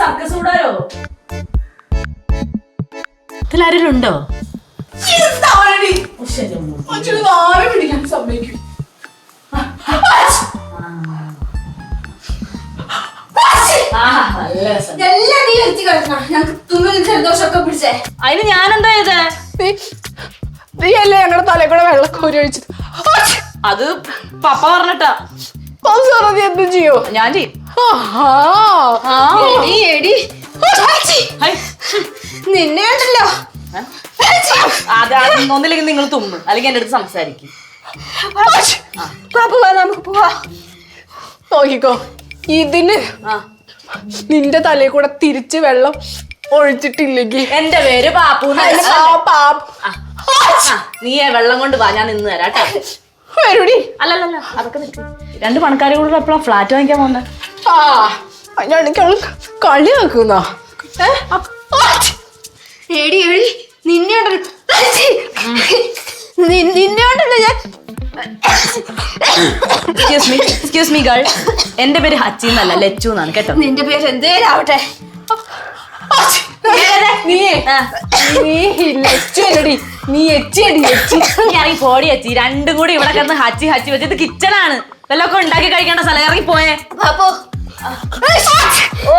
Circus കൂടാലോ. ഇതിലാരെങ്കിലും ഉണ്ടോ? പിടിക്കാൻ സമ്മതിക്കും. എല്ലാം നീ എത്തി കളിക്കണം. ഞങ്ങൾക്ക് തുമ്മലും ജലദോഷമൊക്കെ പിടിച്ചേ. അതിന് ഞാനെന്താ ചെയ്തേ? നീ അല്ലേ ഞങ്ങളുടെ തലേ കൂടെ വെള്ളം കോരി ഒഴിച്ചത്? അത് പപ്പ പറഞ്ഞിട്ടാ. നീ എന്തും ചെയ്യോ? ഞാൻ ചെയ്യും. നിന്നെ ഉണ്ടല്ലോ. ഒന്നില്ലെങ്കിൽ നിങ്ങൾ തുമ്മ്, അല്ലെങ്കിൽ എന്റെ അടുത്ത് സംസാരിക്കും. നമുക്ക് പോവാ. നോക്കിക്കോ, ഇതിന് നിന്റെ തലയിൽ കൂടെ തിരിച്ച് വെള്ളം ഒഴിച്ചിട്ടില്ലെങ്കിൽ എന്റെ പേര് പാപ്പു. നീ വെള്ളം കൊണ്ട് വാ, ഞാൻ നിന്ന് തരാട്ടോ. വരൂടി. അല്ലല്ല, അതൊക്കെ നിൽക്കും. 2 പണക്കാരെ കൂടെ എപ്പോഴാ ഫ്ലാറ്റ് വാങ്ങിക്കാൻ പോണ്ടേ? കളി വെക്കുന്ന എടി എടി നിന്നെ ഉണ്ടല്ലോ ഞാൻ. എക്സ്ക്യൂസ് മീ ഗേൾ, എന്റെ പേര് ഹച്ചി എന്നല്ല ലച്ചു എന്നാണ് കേട്ടോ. നിന്റെ പേര് എന്തേലാവട്ടെ. ഇറങ്ങി പോടി ഹച്ചി. 2 കൂടി ഇവിടെ കിടന്ന് ഹച്ചി ഹച്ചി വെച്ച്. ഇത് കിച്ചണാണ്, വല്ലതൊക്കെ ഉണ്ടാക്കി കഴിക്കേണ്ട സ്ഥലം. ഇറങ്ങി പോയേ. പാപ്പു. ഓ